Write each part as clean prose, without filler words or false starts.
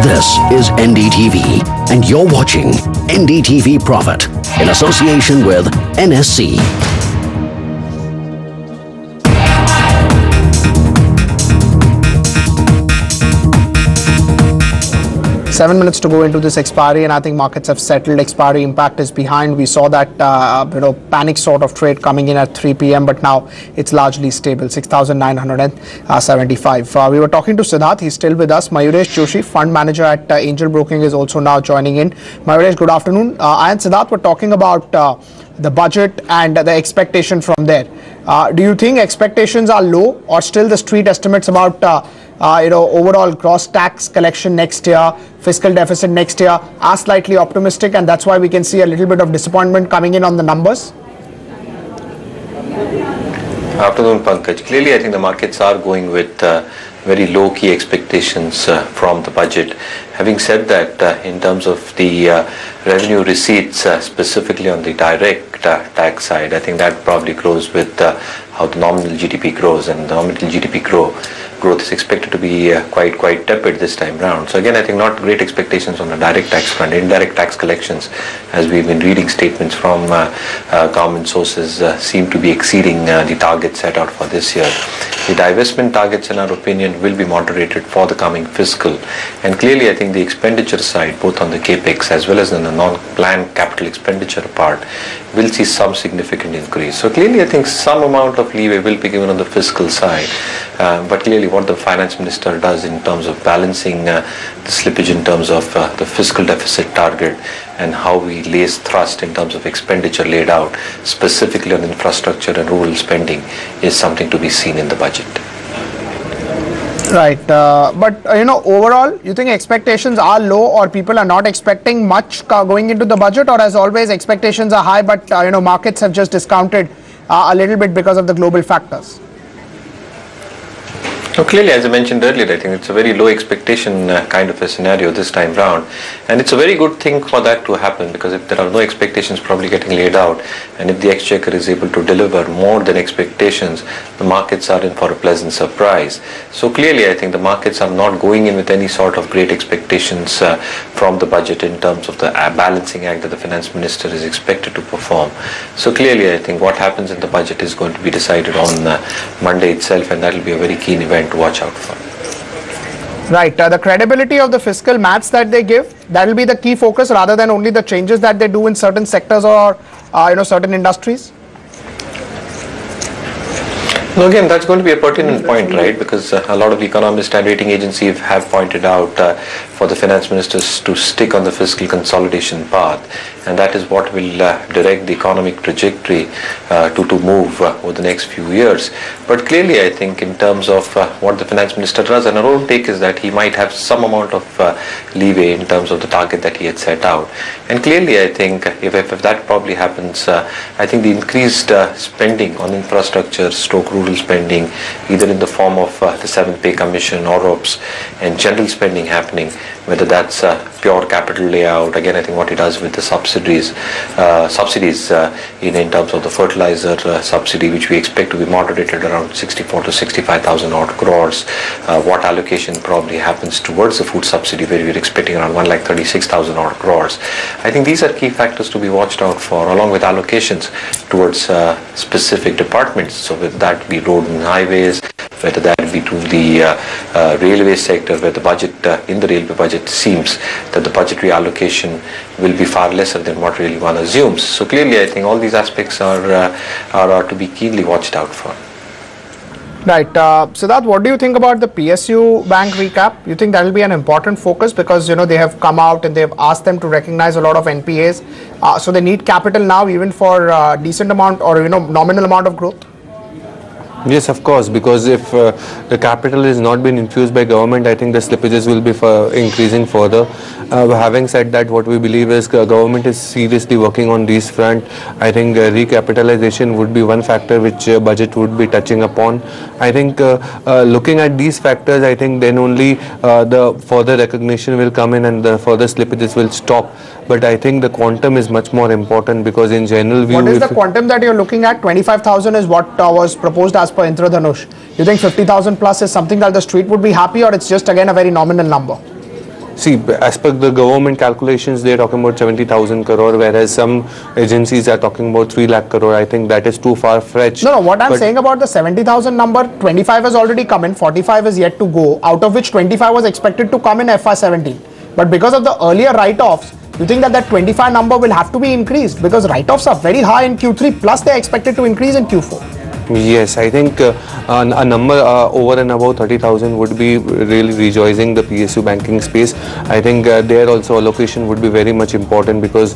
This is NDTV, and you're watching NDTV Profit in association with NSC. 7 minutes to go into this expiry, and I think markets have settled. Expiry impact is behind. We saw that panic sort of trade coming in at 3 p.m., but now it's largely stable, 6,975. We were talking to Siddharth. He's still with us. Mayuresh Joshi, fund manager at Angel Broking, is also now joining in. Mayuresh, good afternoon. I and Siddharth were talking about the budget and the expectation from there. Do you think expectations are low, or still the street estimates about overall gross tax collection next year, fiscal deficit next year are slightly optimistic, and that's why we can see a little bit of disappointment coming in on the numbers? Afternoon, Pankaj. Clearly, I think the markets are going with very low key expectations from the budget. Having said that, in terms of the revenue receipts, specifically on the direct tax side, I think that probably grows with how the nominal GDP grows, and the nominal GDP growth is expected to be quite tepid this time round. So again, I think not great expectations on the direct tax front. Indirect tax collections, as we've been reading statements from government sources, seem to be exceeding the targets set out for this year. The divestment targets, in our opinion, will be moderated for the coming fiscal. And clearly, I think the expenditure side, both on the capex as well as on the non-planned capital expenditure part, will see some significant increase. So clearly, I think some amount of leeway will be given on the fiscal side. But clearly, what the finance minister does in terms of balancing the slippage in terms of the fiscal deficit target, and how we lays thrust in terms of expenditure laid out, specifically on infrastructure and rural spending, is something to be seen in the budget. Right, but overall, you think expectations are low, or people are not expecting much going into the budget, or as always expectations are high, but markets have just discounted a little bit because of the global factors? So clearly, as I mentioned earlier, I think it's a very low expectation kind of a scenario this time round, and it's a very good thing for that to happen, because if there are no expectations probably getting laid out, and if the exchequer is able to deliver more than expectations, the markets are in for a pleasant surprise. So clearly, I think the markets are not going in with any sort of great expectations from the budget in terms of the balancing act that the finance minister is expected to perform. So clearly, I think what happens in the budget is going to be decided on Monday itself, and that will be a very keen event to watch out for. Right, the credibility of the fiscal maths that they give, that will be the key focus, rather than only the changes that they do in certain sectors or certain industries. So again, that's going to be a pertinent point, right? Because a lot of the economists and rating agencies have pointed out for the finance ministers to stick on the fiscal consolidation path, and that is what will direct the economic trajectory to move over the next few years. But clearly, I think in terms of what the finance minister does, and our own take is that he might have some amount of leeway in terms of the target that he had set out. And clearly, I think if that probably happens, I think the increased spending on infrastructure, rural spending, either in the form of the 7th Pay Commission or OPS, and general spending happening, whether that's pure capital layout. Again, I think what he does with the subsidies in terms of the fertilizer subsidy, which we expect to be moderated around 64 to 65,000 odd crores. What allocation probably happens towards the food subsidy, where we're expecting around 1,36,000 odd crores. I think these are key factors to be watched out for, along with allocations towards specific departments. So with that be road and highways, whether that be to the railway sector, where the budget in the railway budget seems that the budgetary allocation will be far lesser than what really one assumes. So clearly, I think all these aspects are to be keenly watched out for. Right, Siddharth, what do you think about the PSU bank recap? You think that will be an important focus, because they have come out and they have asked them to recognize a lot of NPAs, so they need capital now even for decent amount or nominal amount of growth? Yes, of course, because if the capital is not been infused by government, I think the slippages will be increasing further. Having said that, what we believe is government is seriously working on this front. I think recapitalization would be one factor which budget would be touching upon. I think looking at these factors, I think then only the further recognition will come in and the further slippages will stop. But I think the quantum is much more important, because in general view... What is the quantum that you're looking at? 25,000 is what was proposed as per Indradhanush. You think 50,000 plus is something that the street would be happy, or it's just again a very nominal number? See, as per the government calculations, they're talking about 70,000 crore, whereas some agencies are talking about 3 lakh crore. I think that is too far-fetched. No, what I'm saying about the 70,000 number, 25 has already come in, 45 is yet to go, out of which 25 was expected to come in FY17. But because of the earlier write-offs, you think that that 25 number will have to be increased because write-offs are very high in Q3, plus they're expected to increase in Q4. Yes, I think a number over and above 30,000 would be really rejoicing the PSU banking space. I think there also allocation would be very much important because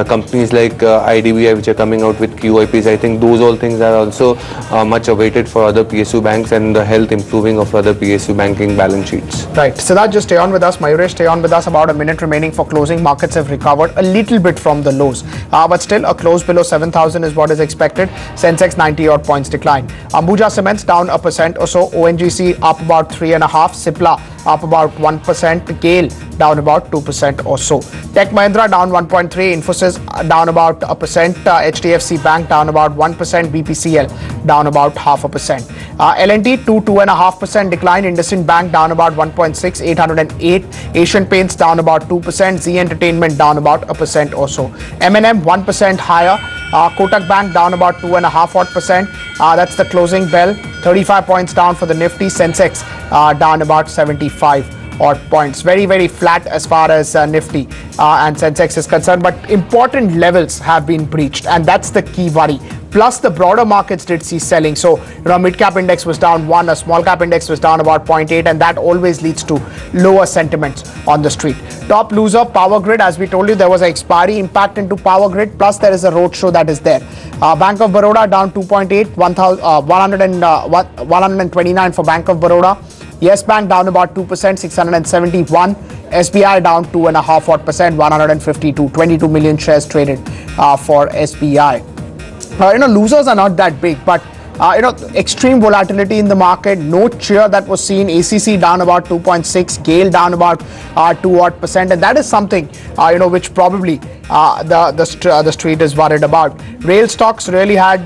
companies like IDBI which are coming out with QIPs, I think those all things are also much awaited for other PSU banks and the health improving of other PSU banking balance sheets. Right. Siddharth, just stay on with us. Mayuresh, stay on with us. About a minute remaining for closing. Markets have recovered a little bit from the lows, but still a close below 7,000 is what is expected. Sensex 90 odd points decline. Ambuja Cements down 1% or so. ONGC up about 3.5%. Cipla up about 1%. GAIL down about 2% or so. Tech Mahindra down 1.3%. Infosys down about 1%. HDFC Bank down about 1%. BPCL down about 0.5%. L&T 2.5% decline. IndusInd Bank down about 1.6%. 808. Asian Paints down about 2%. Z Entertainment down about 1% or so. M&M 1% higher. Kotak Bank down about 2.5%. That's the closing bell. 35 points down for the Nifty. Sensex down about 75 odd points. Very, very flat as far as Nifty and Sensex is concerned. But important levels have been breached, and that's the key worry. Plus, the broader markets did see selling. So, mid-cap index was down 1, a small-cap index was down about 0.8, and that always leads to lower sentiments on the street. Top loser, Power Grid. As we told you, there was an expiry impact into Power Grid. Plus, there is a roadshow that is there. Bank of Baroda down 2.8, 129 for Bank of Baroda. Yes Bank down about 2%, 671. SBI down 2.5%, 152. 22 million shares traded for SBI. Losers are not that big, but extreme volatility in the market, no cheer that was seen. ACC down about 2.6, GAIL down about 2%, and that is something which probably the street is worried about. Rail stocks really had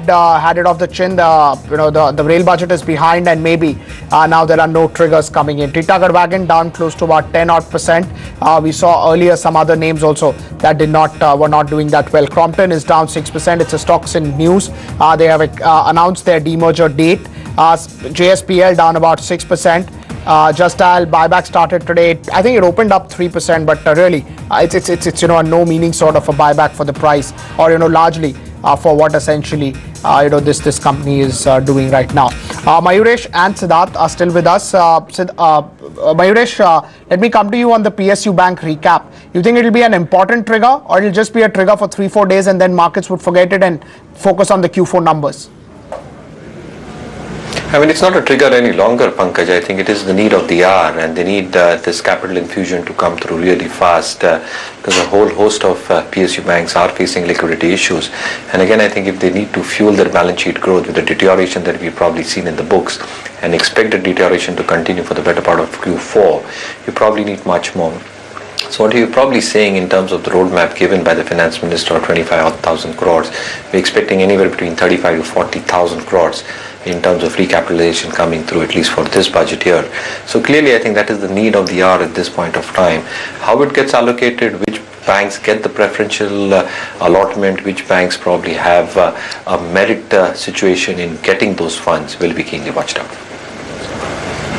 it off the chin. The rail budget is behind, and maybe now there are no triggers coming in. Titagarh Wagon down close to about 10%. We saw earlier some other names also that were not doing that well. Crompton is down 6%. It's a stocks in news. They have announced their demerger date. JSPL down about 6%. Just Dial buyback started today. I think it opened up 3%, but really it's a no meaning sort of a buyback for the price, or largely for what essentially this company is doing right now. Mayuresh and Siddharth are still with us. Mayuresh, let me come to you on the PSU Bank recap. You think it will be an important trigger, or it will just be a trigger for 3-4 days and then markets would forget it and focus on the Q4 numbers? I mean, it's not a trigger any longer, Pankaj. I think it is the need of the hour, and they need this capital infusion to come through really fast because a whole host of PSU banks are facing liquidity issues. And again, I think if they need to fuel their balance sheet growth with the deterioration that we've probably seen in the books and expected deterioration to continue for the better part of Q4, you probably need much more. So what you're probably saying in terms of the roadmap given by the finance minister of 25,000 crores, we're expecting anywhere between 35 to 40,000 crores in terms of recapitalization coming through, at least for this budget year. So clearly I think that is the need of the hour at this point of time. How it gets allocated, which banks get the preferential allotment, which banks probably have a merit situation in getting those funds will be keenly watched out.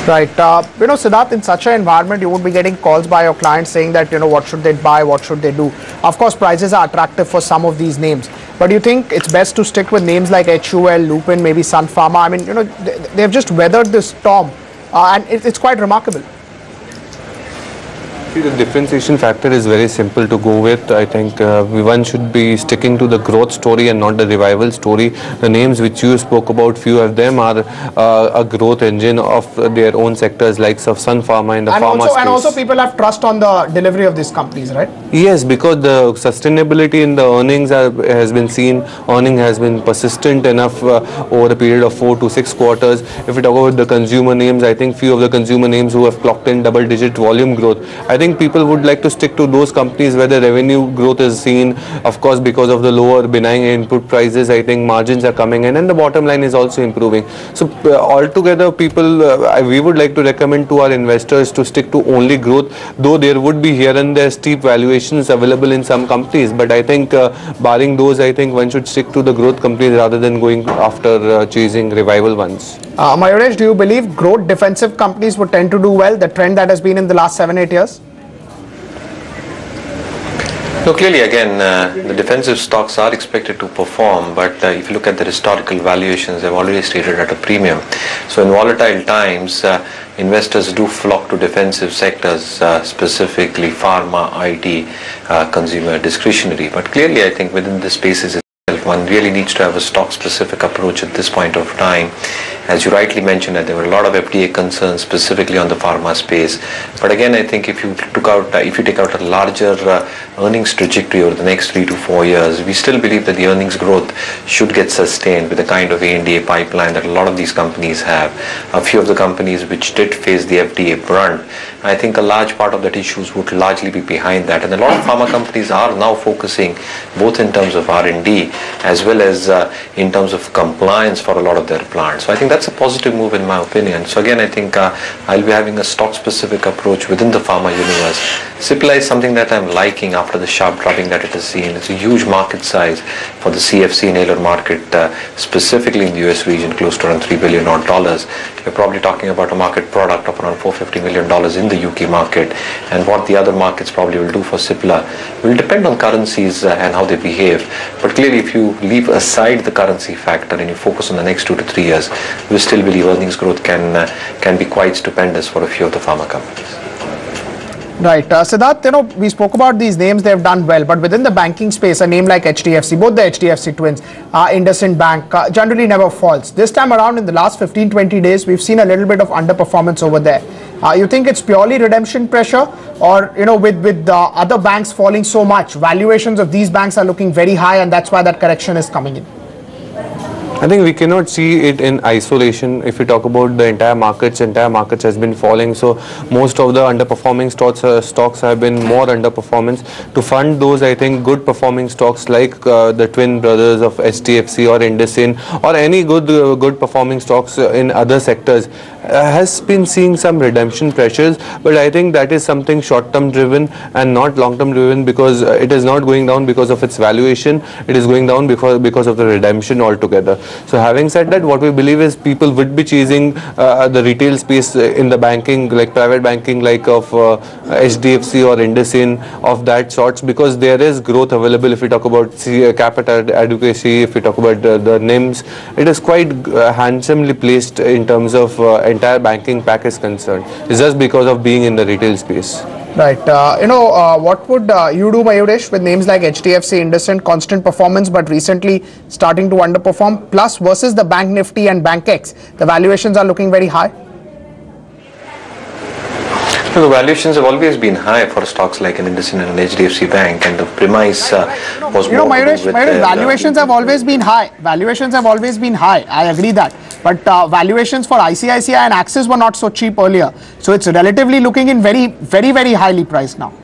Right. Siddharth, in such an environment, you would be getting calls by your clients saying that, what should they buy, what should they do? Of course, prices are attractive for some of these names. But do you think it's best to stick with names like HUL, Lupin, maybe Sun Pharma? I mean, they've just weathered this storm, and it's quite remarkable. The differentiation factor is very simple to go with. I think one should be sticking to the growth story and not the revival story. The names which you spoke about, few of them are a growth engine of their own sectors, like Sun Pharma and the pharma space. And also people have trust on the delivery of these companies, right? Yes, because the sustainability in the earnings has been seen. Earning has been persistent enough over a period of 4 to 6 quarters. If we talk about the consumer names, I think few of the consumer names who have clocked in double-digit volume growth, I think think people would like to stick to those companies where the revenue growth is seen. Of course, because of the lower benign input prices, I think margins are coming in and the bottom line is also improving. So altogether, people, we would like to recommend to our investors to stick to only growth, though there would be here and there steep valuations available in some companies. But I think barring those, I think one should stick to the growth companies rather than going after chasing revival ones. Mayuresh, do you believe growth defensive companies would tend to do well, the trend that has been in the last 7-8 years? No, clearly again, the defensive stocks are expected to perform, but if you look at the historical valuations, they've already traded at a premium. So in volatile times, investors do flock to defensive sectors, specifically pharma, IT, consumer discretionary. But clearly I think within the spaces itself, one really needs to have a stock-specific approach at this point of time. As you rightly mentioned, that there were a lot of FDA concerns specifically on the pharma space. But again, I think if you take out a larger earnings trajectory over the next 3 to 4 years, we still believe that the earnings growth should get sustained with the kind of A&DA pipeline that a lot of these companies have. A few of the companies which did face the FDA brunt, I think a large part of that issues would largely be behind that. And a lot of pharma companies are now focusing both in terms of R&D as well as in terms of compliance for a lot of their plants. So I think that's a positive move in my opinion. So again, I think I'll be having a stock-specific approach within the pharma universe. Cipla is something that I'm liking after the sharp dropping that it has seen. It's a huge market size for the CFC inhaler market, specifically in the US region, close to around $3 billion. We're probably talking about a market product of around $450 million in the UK market. And what the other markets probably will do for Cipla will depend on currencies and how they behave. But clearly, if you leave aside the currency factor and you focus on the next 2 to 3 years, we still believe earnings growth can be quite stupendous for a few of the pharma companies. Right. Siddharth, we spoke about these names, they've done well, but within the banking space, a name like HDFC, both the HDFC twins, IndusInd Bank, generally never falls. This time around in the last 15-20 days, we've seen a little bit of underperformance over there. You think it's purely redemption pressure, or, with the other banks falling so much, valuations of these banks are looking very high and that's why that correction is coming in? I think we cannot see it in isolation. If we talk about the entire markets has been falling. So most of the underperforming stocks have been more underperformance. To fund those, I think good performing stocks like the twin brothers of HDFC or IndusInd or any good performing stocks in other sectors has been seeing some redemption pressures. But I think that is something short-term driven and not long-term driven, because it is not going down because of its valuation. It is going down because of the redemption altogether. So having said that, what we believe is people would be chasing the retail space in the banking, like private banking, like of HDFC or IndusInd of that sorts, because there is growth available. If we talk about capital adequacy, if we talk about the NIMs, it is quite handsomely placed in terms of entire banking pack is concerned. It's just because of being in the retail space. Right. What would you do, Mayuresh, with names like HDFC, IndusInd, constant performance, but recently starting to underperform, plus versus the Bank Nifty and Bank X? The valuations are looking very high. The valuations have always been high for stocks like an IndusInd and an HDFC Bank, and the premise was more Mayuresh, valuations have always been high. Valuations have always been high. I agree that. But valuations for ICICI and Axis were not so cheap earlier. So it's relatively looking in very, very, very highly priced now.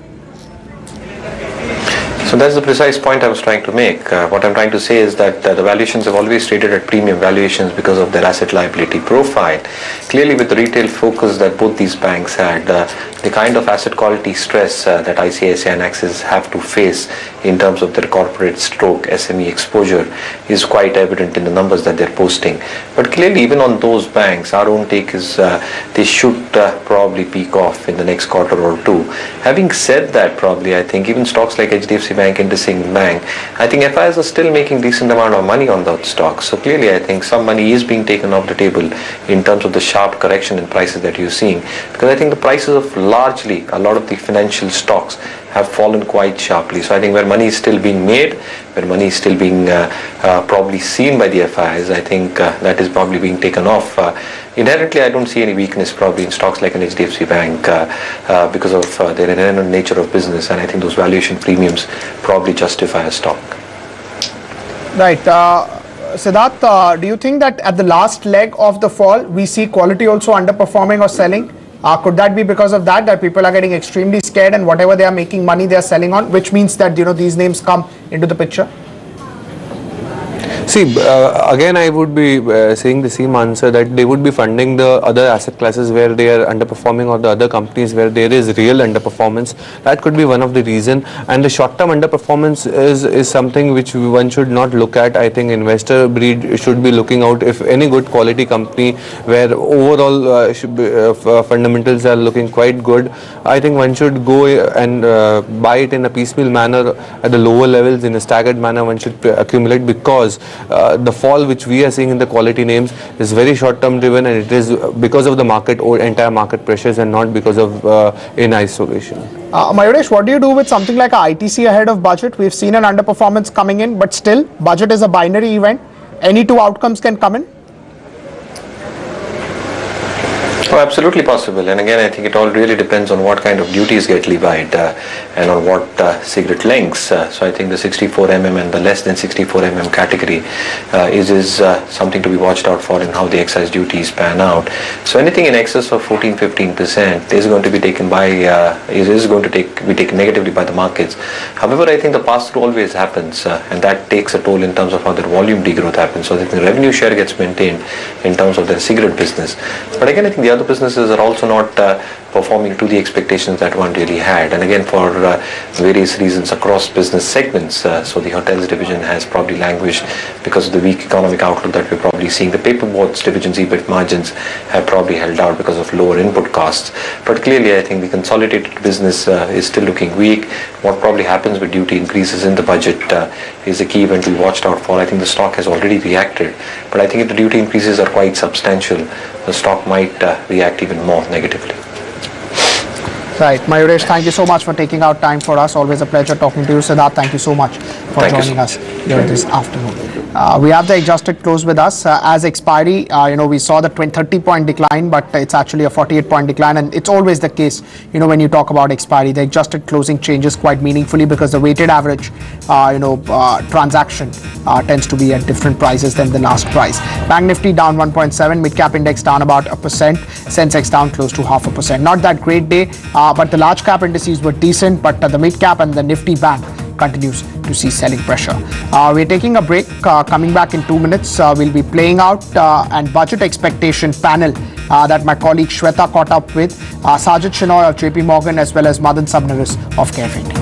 So that's the precise point I was trying to make. What I'm trying to say is that the valuations have always traded at premium valuations because of their asset liability profile. Clearly, with the retail focus that both these banks had, the kind of asset quality stress that ICICI and Axis have to face in terms of their corporate stroke SME exposure is quite evident in the numbers that they're posting. But clearly, even on those banks, our own take is they should probably peak off in the next quarter or two. Having said that, probably I think even stocks like HDFC Bank, IndusInd Bank, I think FIs are still making decent amount of money on those stocks. So clearly, I think some money is being taken off the table in terms of the sharp correction in prices that you're seeing, because I think the prices of largely a lot of the financial stocks have fallen quite sharply. So I think where money is still being made, where money is still being probably seen by the FIs, I think that is probably being taken off. Inherently, I don't see any weakness probably in stocks like an HDFC Bank because of their inherent nature of business, and I think those valuation premiums probably justify a stock. Right. Siddharth, do you think that at the last leg of the fall, we see quality also underperforming or selling? Could that be because of that people are getting extremely scared and whatever they are making money they are selling on, which means that these names come into the picture? See, again, I would be saying the same answer, that they would be funding the other asset classes where they are underperforming, or the other companies where there is real underperformance. That could be one of the reason. And the short-term underperformance is something which one should not look at. I think investor breed should be looking out if any good quality company where overall fundamentals are looking quite good. I think one should go and buy it in a piecemeal manner at the lower levels, in a staggered manner. One should accumulate, because the fall which we are seeing in the quality names is very short-term driven, and it is because of the market or entire market pressures, and not because of in isolation. Mayuresh, what do you do with something like a ITC ahead of budget? We've seen an underperformance coming in, but still, budget is a binary event. Any two outcomes can come in. Oh, absolutely possible. And again, I think it all really depends on what kind of duties get levied and on what cigarette lengths. So I think the 64mm and the less than 64mm category is something to be watched out for, in how the excise duties pan out. So anything in excess of 14-15% is going to be taken by is going to be taken negatively by the markets. However, I think the pass-through always happens, and that takes a toll in terms of how the volume degrowth happens. So I think the revenue share gets maintained in terms of the cigarette business. But again, I think the other businesses are also not performing to the expectations that one really had, and again for various reasons across business segments. So the hotels division has probably languished because of the weak economic outlook that we're probably seeing. The paperboards division's EBIT margins have probably held out because of lower input costs. But clearly, I think the consolidated business is still looking weak. What probably happens with duty increases in the budget is a key event we watched out for. I think the stock has already reacted, but I think if the duty increases are quite substantial, the stock might react even more negatively. Right. Mayuresh, thank you so much for taking out time for us. Always a pleasure talking to you. Siddharth, thank you so much for joining us here this afternoon. We have the adjusted close with us. As expiry, we saw the 30-point decline, but it's actually a 48-point decline, and it's always the case, when you talk about expiry, the adjusted closing changes quite meaningfully, because the weighted average, transaction tends to be at different prices than the last price. Bank Nifty down 1.7, mid-cap index down about 1%, Sensex down close to 0.5%. Not that great day, but the large cap indices were decent, but the mid-cap and the Nifty Bank continues to see selling pressure. We're taking a break. Coming back in 2 minutes, we'll be playing out and budget expectation panel that my colleague Shweta caught up with, Sajid Shinoy of JP Morgan, as well as Madan Sabnaris of Carefit.